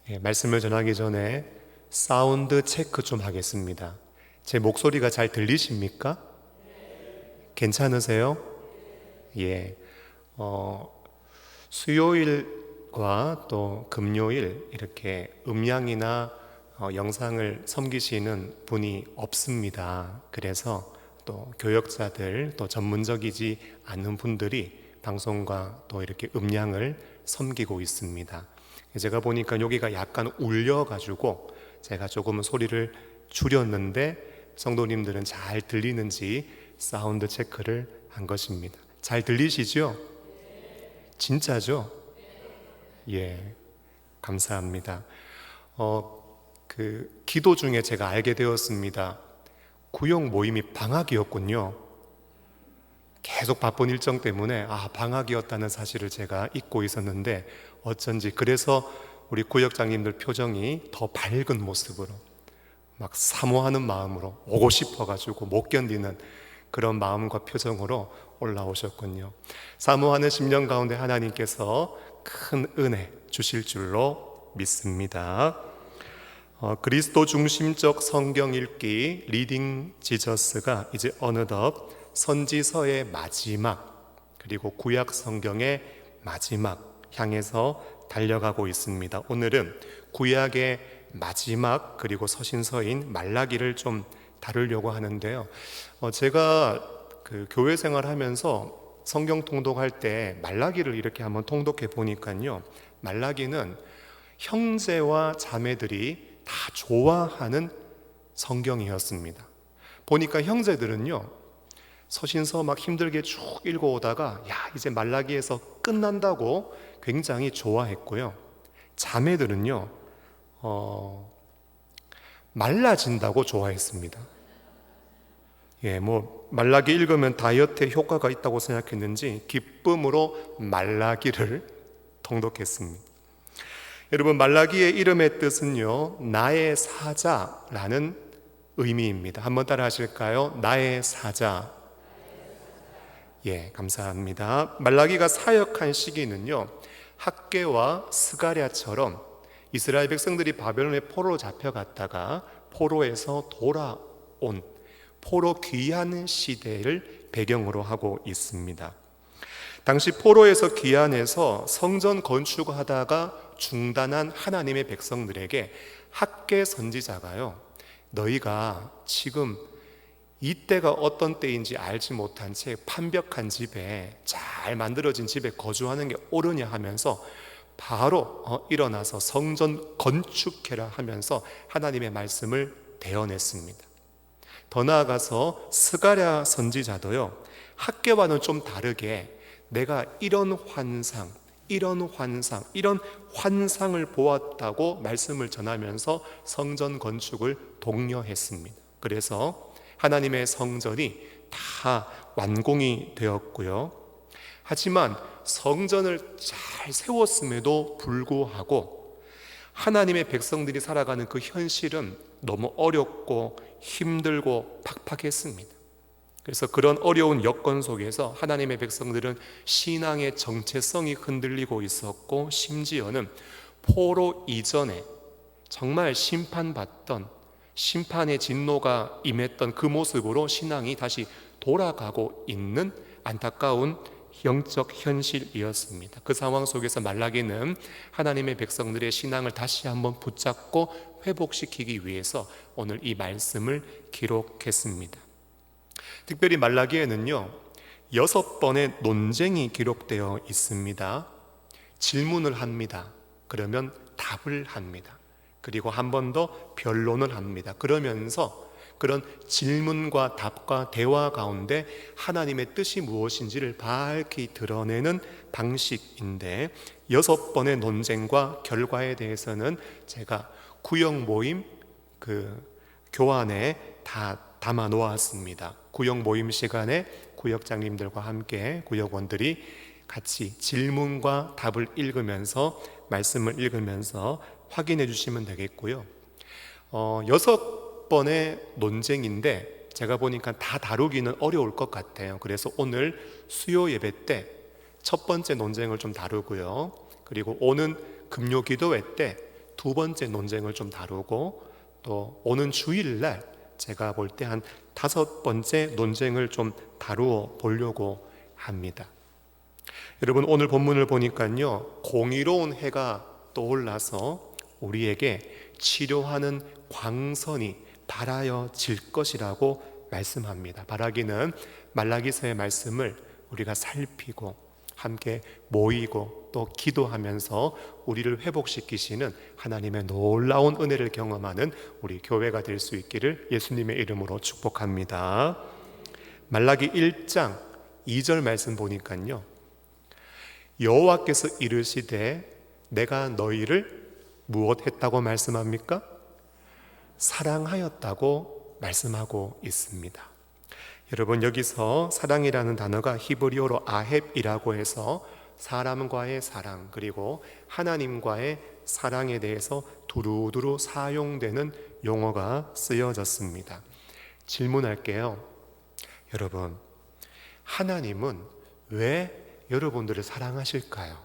말씀을 전하기 전에 사운드 체크 좀 하겠습니다. 제 목소리가 잘 들리십니까? 괜찮으세요? 예. 수요일과 또 금요일 이렇게 음향이나 영상을 섬기시는 분이 없습니다. 그래서 또 교역자들 또 전문적이지 않은 분들이 방송과 또 이렇게 음향을 섬기고 있습니다. 제가 보니까 여기가 약간 울려가지고 제가 조금 소리를 줄였는데 성도님들은 잘 들리는지 사운드 체크를 한 것입니다. 잘 들리시죠? 진짜죠? 예, 감사합니다. 기도 중에 제가 알게 되었습니다. 구역 모임이 방학이었군요. 계속 바쁜 일정 때문에 방학이었다는 사실을 제가 잊고 있었는데 어쩐지 그래서 우리 구역장님들 표정이 더 밝은 모습으로 막 사모하는 마음으로 오고 싶어가지고 못 견디는 그런 마음과 표정으로 올라오셨군요. 사모하는 심령 가운데 하나님께서 큰 은혜 주실 줄로 믿습니다. 그리스도 중심적 성경 읽기 리딩 지저스가 이제 어느덧 선지서의 마지막 그리고 구약 성경의 마지막 향해서 달려가고 있습니다. 오늘은 구약의 마지막 그리고 서신서인 말라기를 좀 다루려고 하는데요. 제가 교회 생활하면서 성경 통독할 때 말라기를 이렇게 한번 통독해 보니까요, 말라기는 형제와 자매들이 다 좋아하는 성경이었습니다. 보니까 형제들은요, 서신서 막 힘들게 쭉 읽어오다가 이제 말라기에서 끝난다고 굉장히 좋아했고요. 자매들은요, 말라진다고 좋아했습니다. 말라기 읽으면 다이어트에 효과가 있다고 생각했는지 기쁨으로 말라기를 통독했습니다. 여러분, 말라기의 이름의 뜻은요, 나의 사자라는 의미입니다. 한번 따라 하실까요? 나의 사자. 예, 감사합니다. 말라기가 사역한 시기는요, 학개와 스가랴처럼 이스라엘 백성들이 바벨론의 포로로 잡혀갔다가 포로에서 돌아온 포로 귀환 시대를 배경으로 하고 있습니다. 당시 포로에서 귀환해서 성전 건축하다가 중단한 하나님의 백성들에게 학개 선지자가요, 너희가 지금 이때가 어떤 때인지 알지 못한 채 판벽한 집에, 잘 만들어진 집에 거주하는 게 옳으냐 하면서 바로 일어나서 성전 건축해라 하면서 하나님의 말씀을 대언했습니다. 더 나아가서 스가랴 선지자도요, 학개와는 좀 다르게 내가 이런 환상을 보았다고 말씀을 전하면서 성전 건축을 독려했습니다. 그래서 하나님의 성전이 다 완공이 되었고요. 하지만 성전을 잘 세웠음에도 불구하고 하나님의 백성들이 살아가는 그 현실은 너무 어렵고 힘들고 팍팍했습니다. 그래서 그런 어려운 여건 속에서 하나님의 백성들은 신앙의 정체성이 흔들리고 있었고, 심지어는 포로 이전에 정말 심판받던, 심판의 진노가 임했던 그 모습으로 신앙이 다시 돌아가고 있는 안타까운 영적 현실이었습니다. 그 상황 속에서 말라기는 하나님의 백성들의 신앙을 다시 한번 붙잡고 회복시키기 위해서 오늘 이 말씀을 기록했습니다. 특별히 말라기에는요, 6번의 논쟁이 기록되어 있습니다. 질문을 합니다. 그러면 답을 합니다. 그리고 한 번 더 변론을 합니다. 그러면서 그런 질문과 답과 대화 가운데 하나님의 뜻이 무엇인지를 밝히 드러내는 방식인데, 6번의 논쟁과 결과에 대해서는 제가 구역 모임 교환에 다 담아 놓았습니다. 구역 모임 시간에 구역장님들과 함께 구역원들이 같이 질문과 답을 읽으면서, 말씀을 읽으면서 확인해 주시면 되겠고요. 6번의 논쟁인데 제가 보니까 다 다루기는 어려울 것 같아요. 그래서 오늘 수요 예배 때 첫 번째 논쟁을 좀 다루고요, 그리고 오는 금요 기도회 때 두 번째 논쟁을 좀 다루고, 또 오는 주일날 제가 볼 때 한 다섯 번째 논쟁을 좀 다루어 보려고 합니다. 여러분, 오늘 본문을 보니까요, 공의로운 해가 떠올라서 우리에게 치료하는 광선이 발하여질 것이라고 말씀합니다. 바라기는 말라기서의 말씀을 우리가 살피고 함께 모이고 또 기도하면서 우리를 회복시키시는 하나님의 놀라운 은혜를 경험하는 우리 교회가 될 수 있기를 예수님의 이름으로 축복합니다. 말라기 1장 2절 말씀 보니까요, 여호와께서 이르시되 내가 너희를 무엇 했다고 말씀합니까? 사랑하였다고 말씀하고 있습니다. 여러분, 여기서 사랑이라는 단어가 히브리어로 아헵이라고 해서 사람과의 사랑 그리고 하나님과의 사랑에 대해서 두루두루 사용되는 용어가 쓰여졌습니다. 질문할게요. 여러분, 하나님은 왜 여러분들을 사랑하실까요?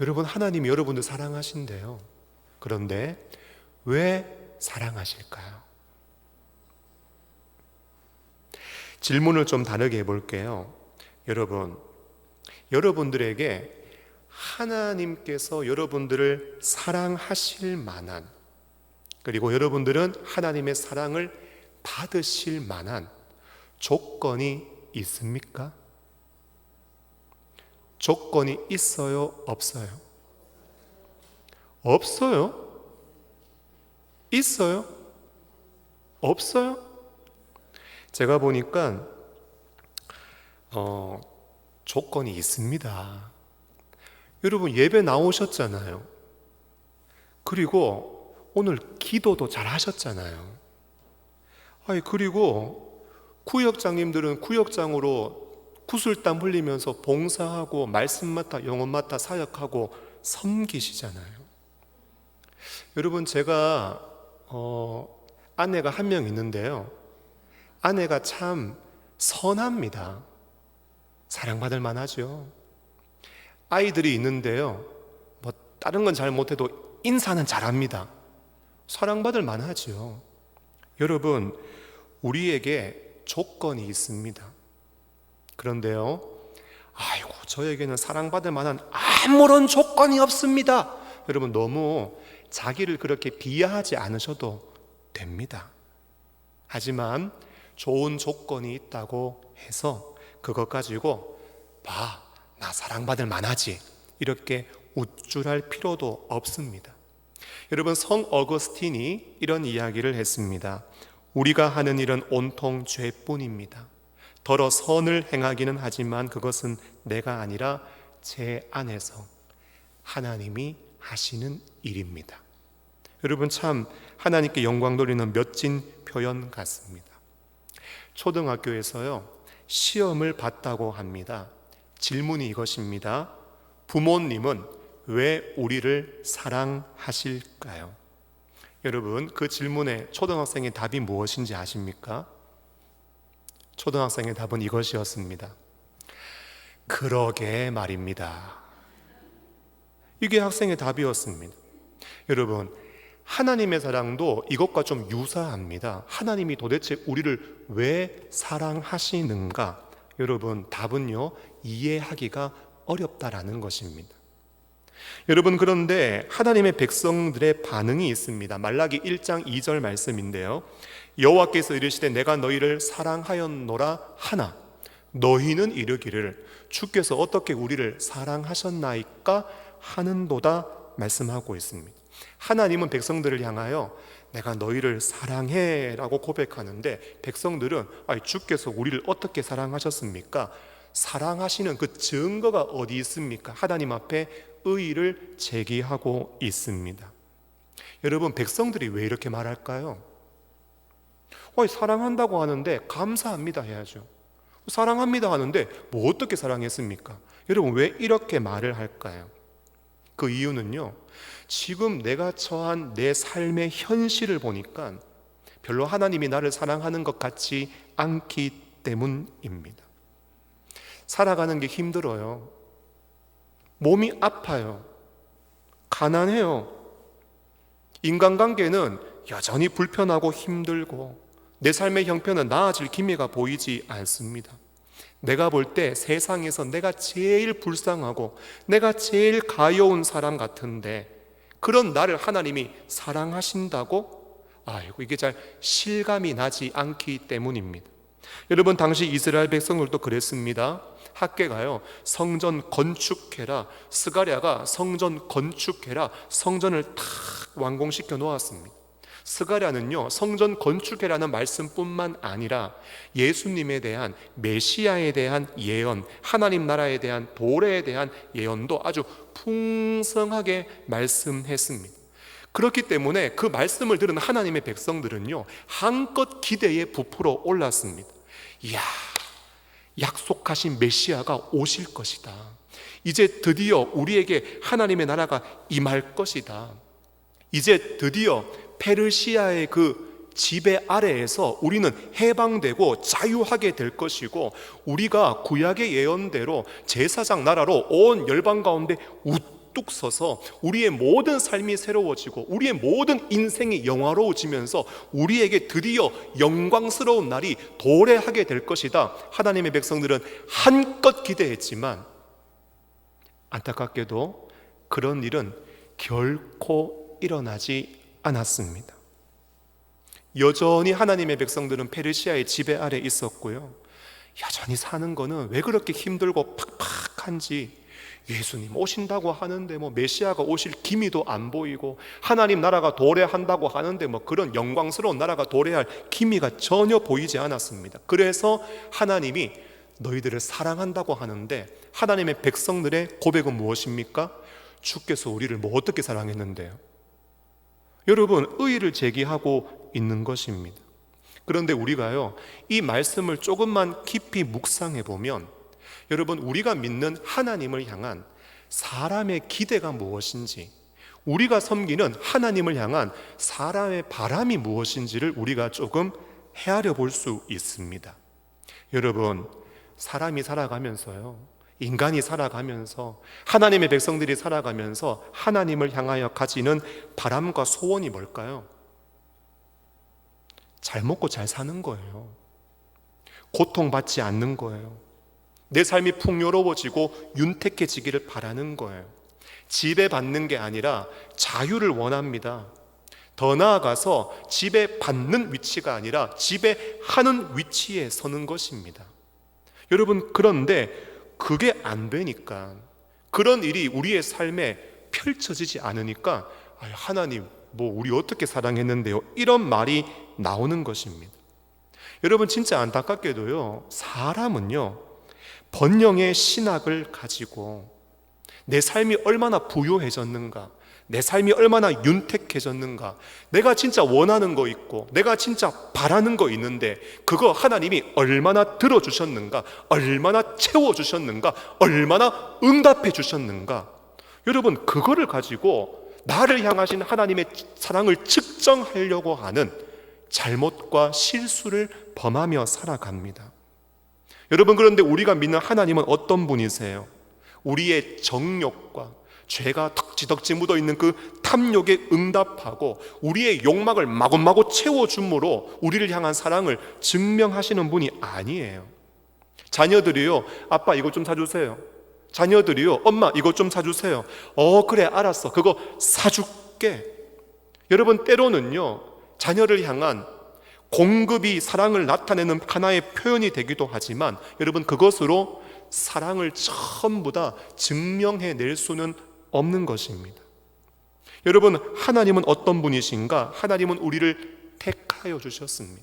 여러분, 하나님이 여러분들 사랑하신대요. 그런데 왜 사랑하실까요? 질문을 좀 다르게 해볼게요. 여러분, 여러분들에게 하나님께서 여러분들을 사랑하실 만한, 그리고 여러분들은 하나님의 사랑을 받으실 만한 조건이 있습니까? 조건이 있어요? 없어요? 없어요? 있어요? 없어요? 제가 보니까 조건이 있습니다. 여러분, 예배 나오셨잖아요. 그리고 오늘 기도도 잘 하셨잖아요. 그리고 구역장님들은 구역장으로 구슬땀 흘리면서 봉사하고 말씀 맡아 영혼 맡아 사역하고 섬기시잖아요. 여러분, 제가 아내가 한 명 있는데요, 아내가 참 선합니다. 사랑받을 만하죠. 아이들이 있는데요, 뭐 다른 건 잘 못해도 인사는 잘합니다. 사랑받을 만하죠. 여러분, 우리에게 조건이 있습니다. 그런데요, 아이고, 저에게는 사랑받을 만한 아무런 조건이 없습니다. 여러분, 너무 자기를 그렇게 비하하지 않으셔도 됩니다. 하지만 좋은 조건이 있다고 해서 그것 가지고 나 사랑받을 만하지, 이렇게 우쭐할 필요도 없습니다. 여러분, 성 어거스틴이 이런 이야기를 했습니다. 우리가 하는 일은 온통 죄뿐입니다. 더러 선을 행하기는 하지만 그것은 내가 아니라 제 안에서 하나님이 하시는 일입니다. 여러분, 참 하나님께 영광 돌리는 멋진 표현 같습니다. 초등학교에서요, 시험을 봤다고 합니다. 질문이 이것입니다. 부모님은 왜 우리를 사랑하실까요? 여러분, 그 질문에 초등학생의 답이 무엇인지 아십니까? 초등학생의 답은 이것이었습니다. 그러게 말입니다. 이게 학생의 답이었습니다. 여러분, 하나님의 사랑도 이것과 좀 유사합니다. 하나님이 도대체 우리를 왜 사랑하시는가? 여러분, 답은요, 이해하기가 어렵다라는 것입니다. 여러분, 그런데 하나님의 백성들의 반응이 있습니다. 말라기 1장 2절 말씀인데요, 여호와께서 이르시되 내가 너희를 사랑하였노라 하나 너희는 이르기를 주께서 어떻게 우리를 사랑하셨나이까 하는도다 말씀하고 있습니다. 하나님은 백성들을 향하여 내가 너희를 사랑해 라고 고백하는데, 백성들은 주께서 우리를 어떻게 사랑하셨습니까? 사랑하시는 그 증거가 어디 있습니까? 하나님 앞에 의의를 제기하고 있습니다. 여러분, 백성들이 왜 이렇게 말할까요? 사랑한다고 하는데 감사합니다 해야죠. 사랑합니다 하는데 뭐 어떻게 사랑했습니까? 여러분, 왜 이렇게 말을 할까요? 그 이유는요, 지금 내가 처한 내 삶의 현실을 보니까 별로 하나님이 나를 사랑하는 것 같지 않기 때문입니다. 살아가는 게 힘들어요. 몸이 아파요. 가난해요. 인간관계는 여전히 불편하고 힘들고 내 삶의 형편은 나아질 기미가 보이지 않습니다. 내가 볼 때 세상에서 내가 제일 불쌍하고 내가 제일 가여운 사람 같은데 그런 나를 하나님이 사랑하신다고? 아이고, 이게 잘 실감이 나지 않기 때문입니다. 여러분, 당시 이스라엘 백성들도 그랬습니다. 학개가요, 성전 건축해라, 스가랴가 성전 건축해라, 성전을 탁 완공시켜 놓았습니다. 스가랴는요, 성전 건축해라는 말씀뿐만 아니라 예수님에 대한, 메시아에 대한 예언, 하나님 나라에 대한 도래에 대한 예언도 아주 풍성하게 말씀했습니다. 그렇기 때문에 그 말씀을 들은 하나님의 백성들은요, 한껏 기대에 부풀어 올랐습니다. 이야, 약속하신 메시아가 오실 것이다. 이제 드디어 우리에게 하나님의 나라가 임할 것이다. 이제 드디어 페르시아의 그 지배 아래에서 우리는 해방되고 자유하게 될 것이고, 우리가 구약의 예언대로 제사장 나라로 온 열방 가운데 우뚝 서서 우리의 모든 삶이 새로워지고 우리의 모든 인생이 영화로워지면서 우리에게 드디어 영광스러운 날이 도래하게 될 것이다. 하나님의 백성들은 한껏 기대했지만 안타깝게도 그런 일은 결코 일어나지 않았습니다. 여전히 하나님의 백성들은 페르시아의 지배 아래 있었고요, 여전히 사는 거는 왜 그렇게 힘들고 팍팍한지, 예수님 오신다고 하는데 메시아가 오실 기미도 안 보이고, 하나님 나라가 도래한다고 하는데 그런 영광스러운 나라가 도래할 기미가 전혀 보이지 않았습니다. 그래서 하나님이 너희들을 사랑한다고 하는데 하나님의 백성들의 고백은 무엇입니까? 주께서 우리를 어떻게 사랑했는데요? 여러분, 의의를 제기하고 있는 것입니다. 그런데 우리가요, 이 말씀을 조금만 깊이 묵상해 보면, 여러분, 우리가 믿는 하나님을 향한 사람의 기대가 무엇인지, 우리가 섬기는 하나님을 향한 사람의 바람이 무엇인지를 우리가 조금 헤아려 볼 수 있습니다. 여러분, 사람이 살아가면서요, 인간이 살아가면서, 하나님의 백성들이 살아가면서 하나님을 향하여 가지는 바람과 소원이 뭘까요? 잘 먹고 잘 사는 거예요. 고통받지 않는 거예요. 내 삶이 풍요로워지고 윤택해지기를 바라는 거예요. 지배받는 게 아니라 자유를 원합니다. 더 나아가서 지배받는 위치가 아니라 지배하는 위치에 서는 것입니다. 여러분, 그런데 그게 안 되니까, 그런 일이 우리의 삶에 펼쳐지지 않으니까 하나님 우리 어떻게 사랑했는데요? 이런 말이 나오는 것입니다. 여러분, 진짜 안타깝게도요, 사람은요, 번영의 신학을 가지고 내 삶이 얼마나 부유해졌는가, 내 삶이 얼마나 윤택해졌는가, 내가 진짜 원하는 거 있고 내가 진짜 바라는 거 있는데 그거 하나님이 얼마나 들어주셨는가, 얼마나 채워주셨는가, 얼마나 응답해 주셨는가, 여러분, 그거를 가지고 나를 향하신 하나님의 사랑을 측정하려고 하는 잘못과 실수를 범하며 살아갑니다. 여러분, 그런데 우리가 믿는 하나님은 어떤 분이세요? 우리의 정욕과 죄가 덕지덕지 묻어있는 그 탐욕에 응답하고 우리의 욕망을 마구마구 채워줌으로 우리를 향한 사랑을 증명하시는 분이 아니에요. 자녀들이요, 아빠 이것 좀 사주세요. 자녀들이요, 엄마 이것 좀 사주세요. 그래 알았어, 그거 사줄게. 여러분, 때로는요, 자녀를 향한 공급이 사랑을 나타내는 하나의 표현이 되기도 하지만, 여러분, 그것으로 사랑을 전부 다 증명해낼 수는 없는 것입니다. 여러분, 하나님은 어떤 분이신가? 하나님은 우리를 택하여 주셨습니다.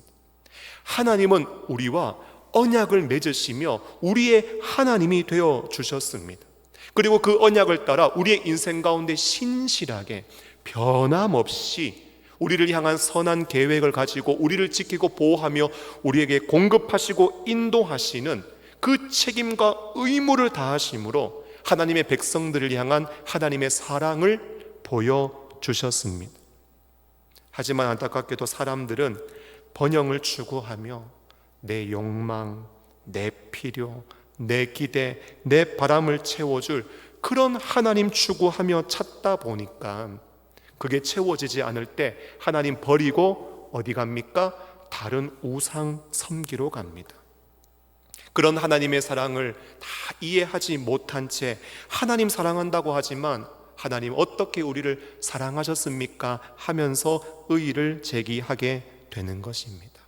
하나님은 우리와 언약을 맺으시며 우리의 하나님이 되어 주셨습니다. 그리고 그 언약을 따라 우리의 인생 가운데 신실하게 변함없이 우리를 향한 선한 계획을 가지고 우리를 지키고 보호하며 우리에게 공급하시고 인도하시는 그 책임과 의무를 다하심으로 하나님의 백성들을 향한 하나님의 사랑을 보여주셨습니다. 하지만 안타깝게도 사람들은 번영을 추구하며 내 욕망, 내 필요, 내 기대, 내 바람을 채워줄 그런 하나님 추구하며 찾다 보니까 그게 채워지지 않을 때 하나님 버리고 어디 갑니까? 다른 우상 섬기로 갑니다. 그런 하나님의 사랑을 다 이해하지 못한 채 하나님 사랑한다고 하지만 하나님 어떻게 우리를 사랑하셨습니까? 하면서 의의를 제기하게 되는 것입니다.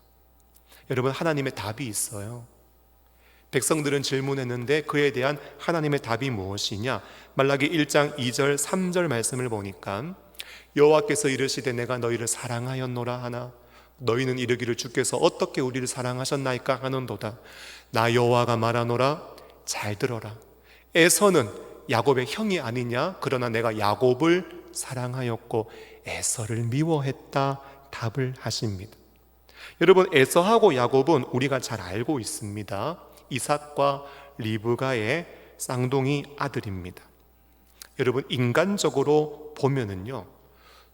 여러분, 하나님의 답이 있어요. 백성들은 질문했는데 그에 대한 하나님의 답이 무엇이냐? 말라기 1장 2절 3절 말씀을 보니까 여호와께서 이르시되 내가 너희를 사랑하였노라 하나 너희는 이르기를 주께서 어떻게 우리를 사랑하셨나이까 하는도다. 나 여호와가 말하노라. 잘 들어라. 에서는 야곱의 형이 아니냐? 그러나 내가 야곱을 사랑하였고 에서를 미워했다. 답을 하십니다. 여러분, 에서하고 야곱은 우리가 잘 알고 있습니다. 이삭과 리브가의 쌍둥이 아들입니다. 여러분, 인간적으로 보면은요,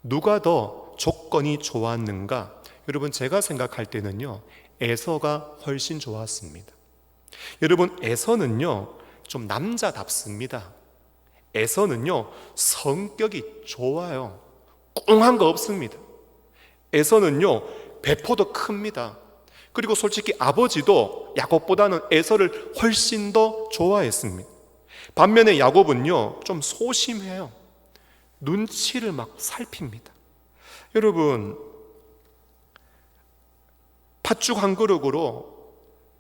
누가 더 조건이 좋았는가? 여러분, 제가 생각할 때는요, 에서가 훨씬 좋았습니다. 여러분, 에서는요 좀 남자답습니다. 에서는요 성격이 좋아요. 꿍한 거 없습니다. 에서는요 배포도 큽니다. 그리고 솔직히 아버지도 야곱보다는 에서를 훨씬 더 좋아했습니다. 반면에 야곱은요 좀 소심해요. 눈치를 막 살핍니다. 여러분, 팥죽 한 그릇으로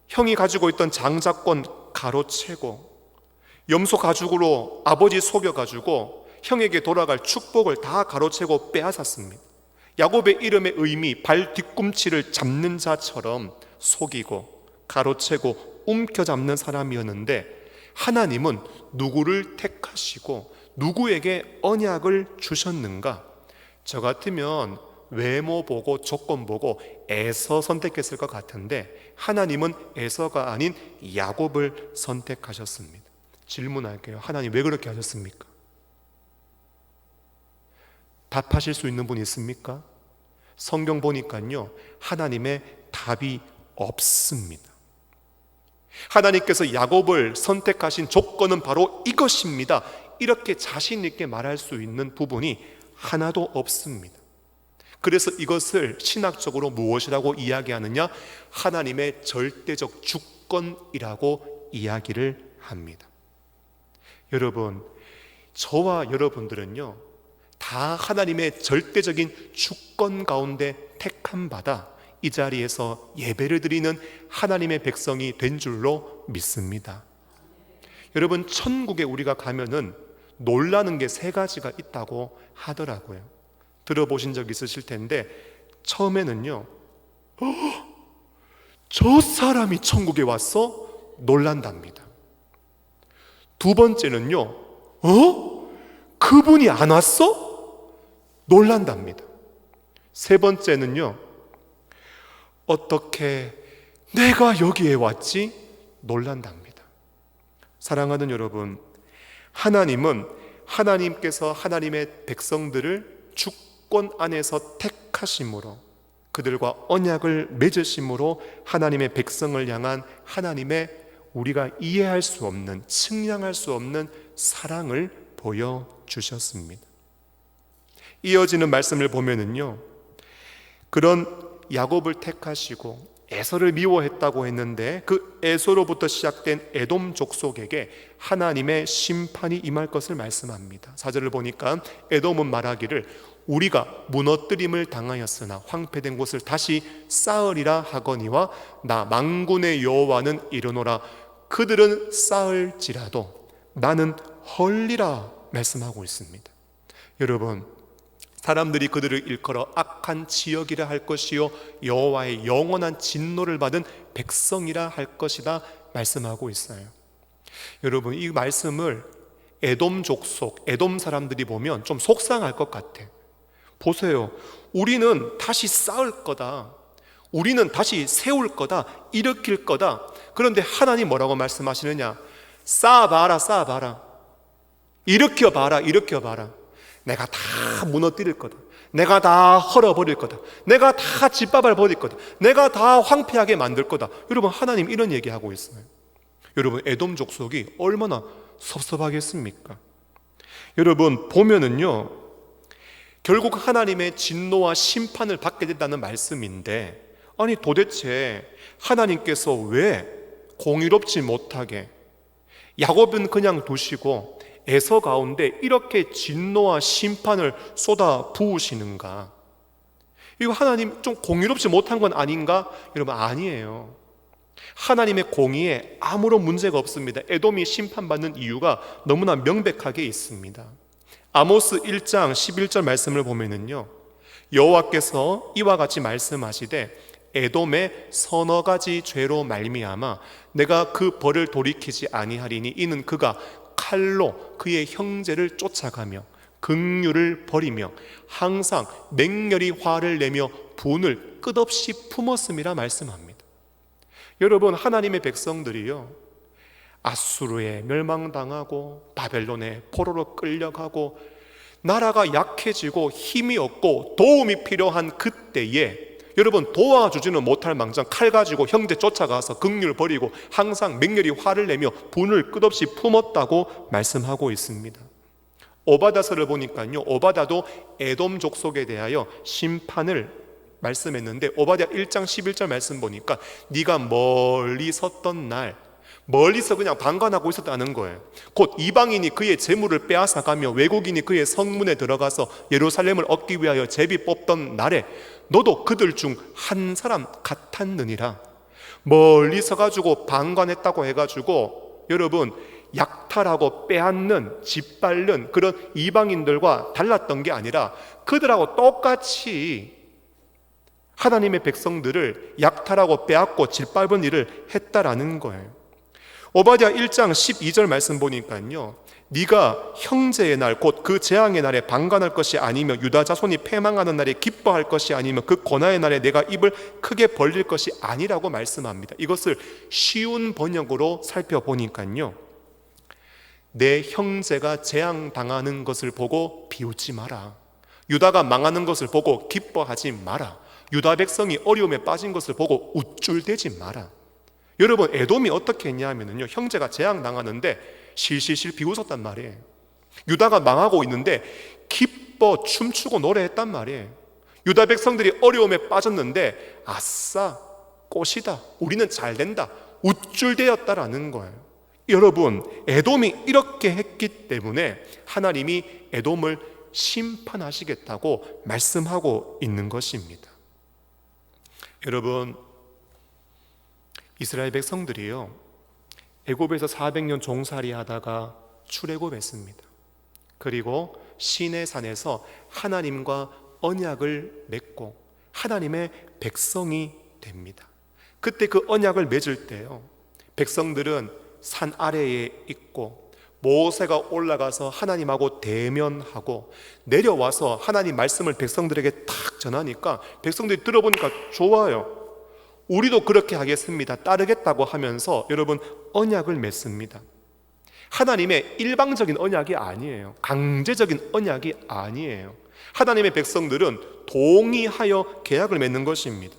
형이 가지고 있던 장자권 가로채고 염소 가죽으로 아버지 속여가지고 형에게 돌아갈 축복을 다 가로채고 빼앗았습니다. 야곱의 이름의 의미, 발 뒤꿈치를 잡는 자처럼 속이고 가로채고 움켜잡는 사람이었는데 하나님은 누구를 택하시고 누구에게 언약을 주셨는가? 저 같으면 외모 보고 조건 보고 에서 선택했을 것 같은데 하나님은 에서가 아닌 야곱을 선택하셨습니다. 질문할게요. 하나님 왜 그렇게 하셨습니까? 답하실 수 있는 분 있습니까? 성경 보니까요 하나님의 답이 없습니다. 하나님께서 야곱을 선택하신 조건은 바로 이것입니다. 이렇게 자신 있게 말할 수 있는 부분이 하나도 없습니다. 그래서 이것을 신학적으로 무엇이라고 이야기하느냐? 하나님의 절대적 주권이라고 이야기를 합니다. 여러분, 저와 여러분들은요 다 하나님의 절대적인 주권 가운데 택함 받아 이 자리에서 예배를 드리는 하나님의 백성이 된 줄로 믿습니다. 여러분, 천국에 우리가 가면은 놀라는 게 3가지가 있다고 하더라고요. 들어보신 적 있으실 텐데 처음에는요 저 사람이 천국에 왔어? 놀란답니다. 두 번째는요 그분이 안 왔어? 놀란답니다. 세 번째는요 어떻게 내가 여기에 왔지? 놀란답니다. 사랑하는 여러분, 하나님은 하나님께서 하나님의 백성들을 주권 안에서 택하심으로 그들과 언약을 맺으심으로 하나님의 백성을 향한 하나님의 우리가 이해할 수 없는, 측량할 수 없는 사랑을 보여주셨습니다. 이어지는 말씀을 보면은요 그런 야곱을 택하시고 에서를 미워했다고 했는데 그 에서로부터 시작된 에돔 족속에게 하나님의 심판이 임할 것을 말씀합니다. 4절을 보니까 에돔은 말하기를 우리가 무너뜨림을 당하였으나 황폐된 곳을 다시 쌓으리라 하거니와 나 만군의 여호와는 이르노라 그들은 쌓을지라도 나는 헐리라 말씀하고 있습니다. 여러분, 사람들이 그들을 일컬어 악한 지역이라 할 것이요 여호와의 영원한 진노를 받은 백성이라 할 것이다 말씀하고 있어요. 여러분, 이 말씀을 에돔 족속, 에돔 사람들이 보면 좀 속상할 것 같아. 보세요, 우리는 다시 쌓을 거다, 우리는 다시 세울 거다, 일으킬 거다. 그런데 하나님 뭐라고 말씀하시느냐? 쌓아봐라, 쌓아봐라, 일으켜봐라, 일으켜봐라. 내가 다 무너뜨릴 거다, 내가 다 헐어버릴 거다, 내가 다 짓밟아 버릴 거다, 내가 다 황폐하게 만들 거다. 여러분, 하나님 이런 얘기하고 있어요. 여러분, 에돔 족속이 얼마나 섭섭하겠습니까? 여러분 보면은요, 결국 하나님의 진노와 심판을 받게 된다는 말씀인데, 아니 도대체 하나님께서 왜 공의롭지 못하게 야곱은 그냥 두시고 에서 가운데 이렇게 진노와 심판을 쏟아 부으시는가? 이거 하나님 좀 공의롭지 못한 건 아닌가? 여러분 아니에요. 하나님의 공의에 아무런 문제가 없습니다. 에돔이 심판받는 이유가 너무나 명백하게 있습니다. 아모스 1장 11절 말씀을 보면은요, 여호와께서 이와 같이 말씀하시되 에돔의 서너 가지 죄로 말미암아 내가 그 벌을 돌이키지 아니하리니 이는 그가 칼로 그의 형제를 쫓아가며 긍휼을 버리며 항상 맹렬히 화를 내며 분을 끝없이 품었음이라 말씀합니다. 여러분, 하나님의 백성들이요, 아수르에 멸망당하고 바벨론에 포로로 끌려가고 나라가 약해지고 힘이 없고 도움이 필요한 그때에 여러분 도와주지는 못할 망정 칼 가지고 형제 쫓아가서 긍휼 버리고 항상 맹렬히 화를 내며 분을 끝없이 품었다고 말씀하고 있습니다. 오바다서를 보니까요, 오바다도 에돔 족속에 대하여 심판을 말씀했는데 오바댜 1장 11절 말씀 보니까 네가 멀리 섰던 날, 멀리서 그냥 방관하고 있었다는 거예요. 곧 이방인이 그의 재물을 빼앗아가며 외국인이 그의 성문에 들어가서 예루살렘을 얻기 위하여 제비 뽑던 날에 너도 그들 중 한 사람 같았느니라. 멀리 서가지고 방관했다고 해가지고 여러분 약탈하고 빼앗는 짓밟는 그런 이방인들과 달랐던 게 아니라 그들하고 똑같이 하나님의 백성들을 약탈하고 빼앗고 짓밟은 일을 했다라는 거예요. 오바댜 1장 12절 말씀 보니까요, 네가 형제의 날 곧 그 재앙의 날에 방관할 것이 아니며 유다 자손이 패망하는 날에 기뻐할 것이 아니며 그 고난의 날에 내가 입을 크게 벌릴 것이 아니라고 말씀합니다. 이것을 쉬운 번역으로 살펴보니까요, 내 형제가 재앙당하는 것을 보고 비웃지 마라. 유다가 망하는 것을 보고 기뻐하지 마라. 유다 백성이 어려움에 빠진 것을 보고 우쭐대지 마라. 여러분, 에돔이 어떻게 했냐면요, 형제가 재앙당하는데 실실실 비웃었단 말이에요. 유다가 망하고 있는데 기뻐 춤추고 노래했단 말이에요. 유다 백성들이 어려움에 빠졌는데 아싸 꽃이다, 우리는 잘된다, 우쭐대었다라는 거예요. 여러분, 에돔이 이렇게 했기 때문에 하나님이 에돔을 심판하시겠다고 말씀하고 있는 것입니다. 여러분, 이스라엘 백성들이요, 애굽에서 400년 종살이 하다가 출애굽했습니다. 그리고 시내산에서 하나님과 언약을 맺고 하나님의 백성이 됩니다. 그때 그 언약을 맺을 때요, 백성들은 산 아래에 있고 모세가 올라가서 하나님하고 대면하고 내려와서 하나님 말씀을 백성들에게 탁 전하니까 백성들이 들어보니까 좋아요. 우리도 그렇게 하겠습니다, 따르겠다고 하면서 여러분 언약을 맺습니다. 하나님의 일방적인 언약이 아니에요. 강제적인 언약이 아니에요. 하나님의 백성들은 동의하여 계약을 맺는 것입니다.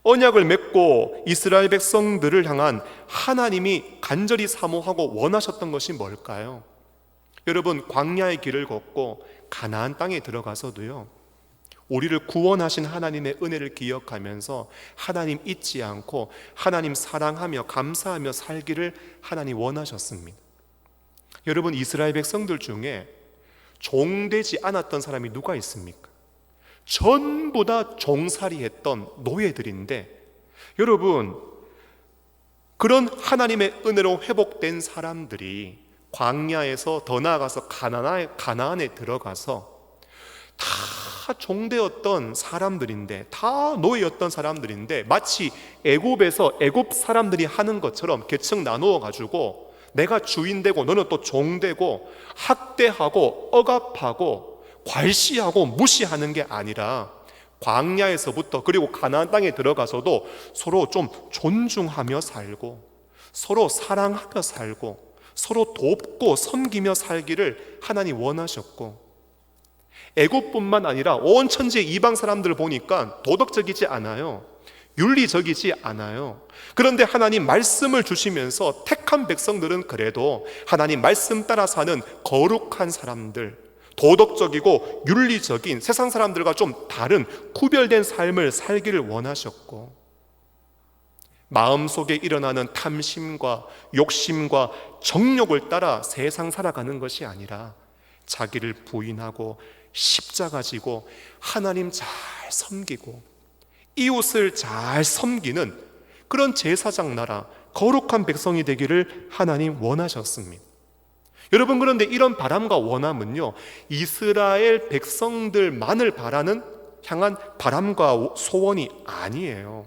언약을 맺고 이스라엘 백성들을 향한 하나님이 간절히 사모하고 원하셨던 것이 뭘까요? 여러분, 광야의 길을 걷고 가나안 땅에 들어가서도요, 우리를 구원하신 하나님의 은혜를 기억하면서 하나님 잊지 않고 하나님 사랑하며 감사하며 살기를 하나님 원하셨습니다. 여러분, 이스라엘 백성들 중에 종되지 않았던 사람이 누가 있습니까? 전부 다 종살이 했던 노예들인데, 여러분, 그런 하나님의 은혜로 회복된 사람들이 광야에서 더 나아가서 가나안에 들어가서 다 종되었던 사람들인데, 다 노예였던 사람들인데, 마치 애굽에서 애굽 사람들이 하는 것처럼 계층 나누어 가지고 내가 주인 되고 너는 또 종 되고 학대하고 억압하고 괄시하고 무시하는 게 아니라 광야에서부터 그리고 가나안 땅에 들어가서도 서로 좀 존중하며 살고 서로 사랑하며 살고 서로 돕고 섬기며 살기를 하나님 원하셨고, 애굽뿐만 아니라 온 천지의 이방 사람들을 보니까 도덕적이지 않아요. 윤리적이지 않아요. 그런데 하나님 말씀을 주시면서 택한 백성들은 그래도 하나님 말씀 따라 사는 거룩한 사람들, 도덕적이고 윤리적인 세상 사람들과 좀 다른 구별된 삶을 살기를 원하셨고, 마음속에 일어나는 탐심과 욕심과 정욕을 따라 세상 살아가는 것이 아니라 자기를 부인하고 십자가 지고 하나님 잘 섬기고 이웃을 잘 섬기는 그런 제사장 나라, 거룩한 백성이 되기를 하나님 원하셨습니다. 여러분, 그런데 이런 바람과 원함은요, 이스라엘 백성들만을 향한 바람과 소원이 아니에요.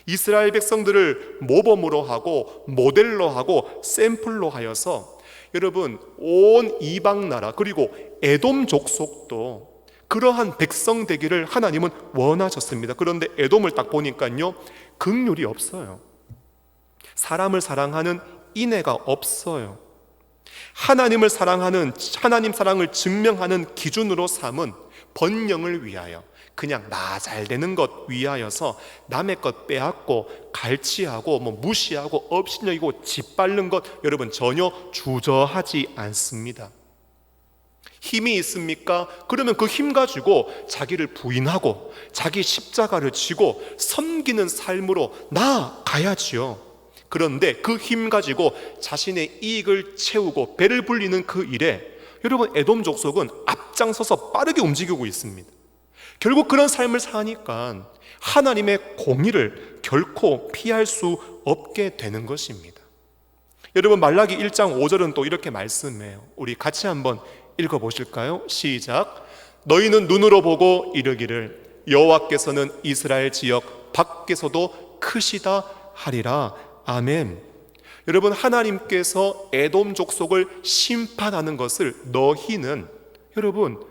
이스라엘 백성들을 모범으로 하고 모델로 하고 샘플로 하여서 여러분, 온 이방 나라 그리고 에돔 족속도 그러한 백성 되기를 하나님은 원하셨습니다. 그런데 에돔을 딱 보니까요, 긍휼이 없어요. 사람을 사랑하는 인애가 없어요. 하나님을 사랑하는, 하나님 사랑을 증명하는 기준으로 삼은 번영을 위하여, 그냥 나 잘 되는 것 위하여서 남의 것 빼앗고 갈취하고 무시하고 업신여기고 짓밟는 것, 여러분 전혀 주저하지 않습니다. 힘이 있습니까? 그러면 그 힘 가지고 자기를 부인하고 자기 십자가를 지고 섬기는 삶으로 나아가야지요. 그런데 그 힘 가지고 자신의 이익을 채우고 배를 불리는 그 일에 여러분, 에돔 족속은 앞장서서 빠르게 움직이고 있습니다. 결국 그런 삶을 사니까 하나님의 공의를 결코 피할 수 없게 되는 것입니다. 여러분, 말라기 1장 5절은 또 이렇게 말씀해요. 우리 같이 한번 읽어보실까요? 시작. 너희는 눈으로 보고 이르기를 여호와께서는 이스라엘 지역 밖에서도 크시다 하리라. 아멘. 여러분, 하나님께서 에돔 족속을 심판하는 것을 너희는, 여러분,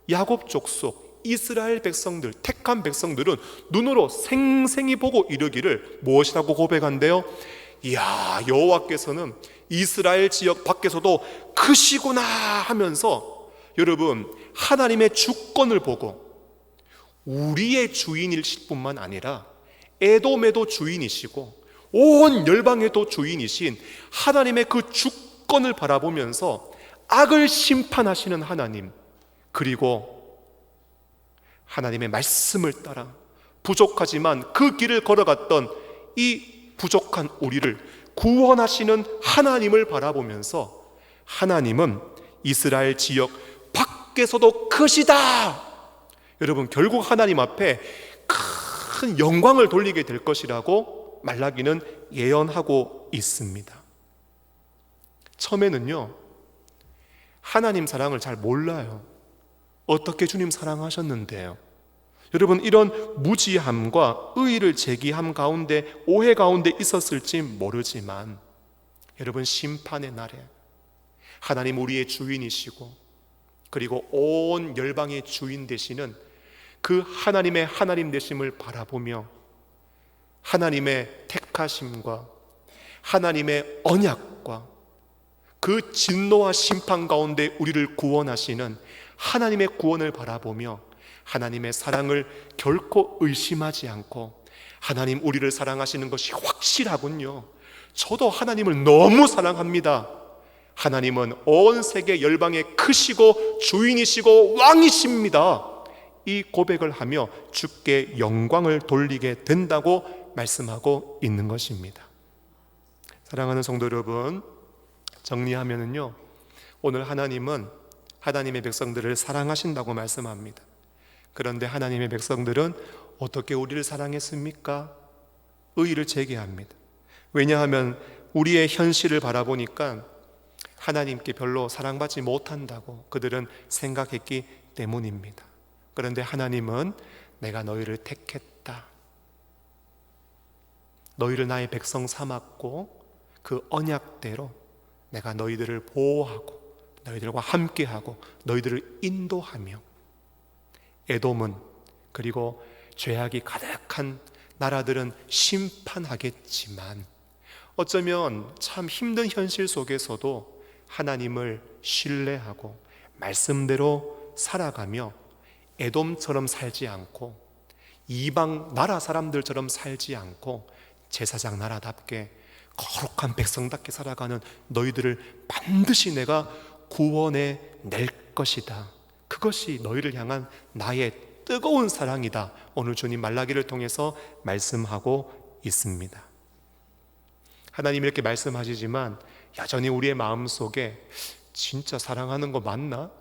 야곱 족속 이스라엘 백성들, 택한 백성들은 눈으로 생생히 보고 이르기를 무엇이라고 고백한대요? 이야, 여호와께서는 이스라엘 지역 밖에서도 크시구나 하면서 여러분, 하나님의 주권을 보고 우리의 주인이실 뿐만 아니라 에돔에도 주인이시고 온 열방에도 주인이신 하나님의 그 주권을 바라보면서 악을 심판하시는 하나님, 그리고 하나님의 말씀을 따라 부족하지만 그 길을 걸어갔던 이 부족한 우리를 구원하시는 하나님을 바라보면서 하나님은 이스라엘 지역 밖에서도 크시다. 여러분, 결국 하나님 앞에 큰 영광을 돌리게 될 것이라고 말라기는 예언하고 있습니다. 처음에는요, 하나님 사랑을 잘 몰라요. 어떻게 주님 사랑하셨는데요? 여러분, 이런 무지함과 의의를 제기함 가운데, 오해 가운데 있었을지 모르지만 여러분, 심판의 날에 하나님 우리의 주인이시고 그리고 온 열방의 주인 되시는 그 하나님의 하나님 되심을 바라보며 하나님의 택하심과 하나님의 언약과 그 진노와 심판 가운데 우리를 구원하시는 하나님의 구원을 바라보며 하나님의 사랑을 결코 의심하지 않고, 하나님 우리를 사랑하시는 것이 확실하군요. 저도 하나님을 너무 사랑합니다. 하나님은 온 세계 열방에 크시고 주인이시고 왕이십니다. 이 고백을 하며 주께 영광을 돌리게 된다고 말씀하고 있는 것입니다. 사랑하는 성도 여러분, 정리하면은요, 오늘 하나님은 하나님의 백성들을 사랑하신다고 말씀합니다. 그런데 하나님의 백성들은 어떻게 우리를 사랑했습니까? 의의를 제기합니다. 왜냐하면 우리의 현실을 바라보니까 하나님께 별로 사랑받지 못한다고 그들은 생각했기 때문입니다. 그런데 하나님은 내가 너희를 택했다, 너희를 나의 백성 삼았고 그 언약대로 내가 너희들을 보호하고 너희들과 함께하고 너희들을 인도하며, 에돔은 그리고 죄악이 가득한 나라들은 심판하겠지만 어쩌면 참 힘든 현실 속에서도 하나님을 신뢰하고 말씀대로 살아가며 에돔처럼 살지 않고 이방 나라 사람들처럼 살지 않고 제사장 나라답게 거룩한 백성답게 살아가는 너희들을 반드시 내가 구원해 낼 것이다. 그것이 너희를 향한 나의 뜨거운 사랑이다. 오늘 주님 말라기를 통해서 말씀하고 있습니다. 하나님 이렇게 말씀하시지만 여전히 우리의 마음속에 진짜 사랑하는 거 맞나?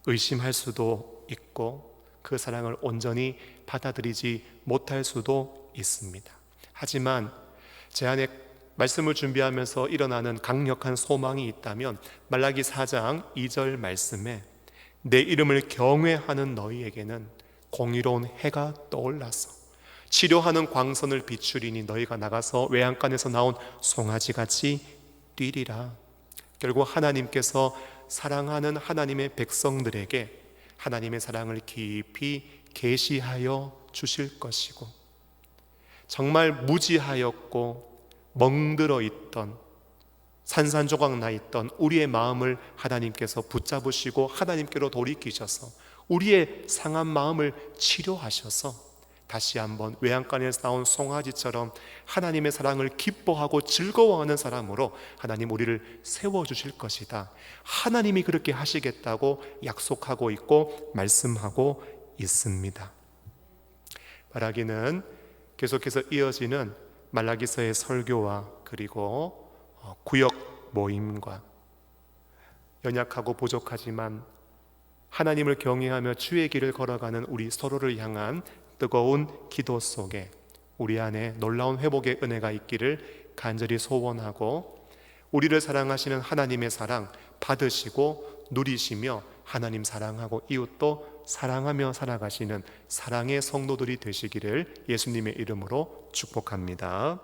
의심할 수도 있고 그 사랑을 온전히 받아들이지 못할 수도 있습니다. 하지만 제 안에 말씀을 준비하면서 일어나는 강력한 소망이 있다면 말라기 4장 2절 말씀에 내 이름을 경외하는 너희에게는 공의로운 해가 떠올라서 치료하는 광선을 비추리니 너희가 나가서 외양간에서 나온 송아지같이 뛰리라. 결국 하나님께서 사랑하는 하나님의 백성들에게 하나님의 사랑을 깊이 계시하여 주실 것이고, 정말 무지하였고 멍들어 있던 산산조각 나 있던 우리의 마음을 하나님께서 붙잡으시고 하나님께로 돌이키셔서 우리의 상한 마음을 치료하셔서 다시 한번 외양간에서 나온 송아지처럼 하나님의 사랑을 기뻐하고 즐거워하는 사람으로 하나님 우리를 세워주실 것이다. 하나님이 그렇게 하시겠다고 약속하고 있고 말씀하고 있습니다. 말하기는 계속해서 이어지는 말라기서의 설교와 그리고 구역 모임과 연약하고 부족하지만 하나님을 경외하며 주의 길을 걸어가는 우리 서로를 향한 뜨거운 기도 속에 우리 안에 놀라운 회복의 은혜가 있기를 간절히 소원하고, 우리를 사랑하시는 하나님의 사랑 받으시고 누리시며 하나님 사랑하고 이웃도 사랑하며 살아가시는 사랑의 성도들이 되시기를 예수님의 이름으로 축복합니다.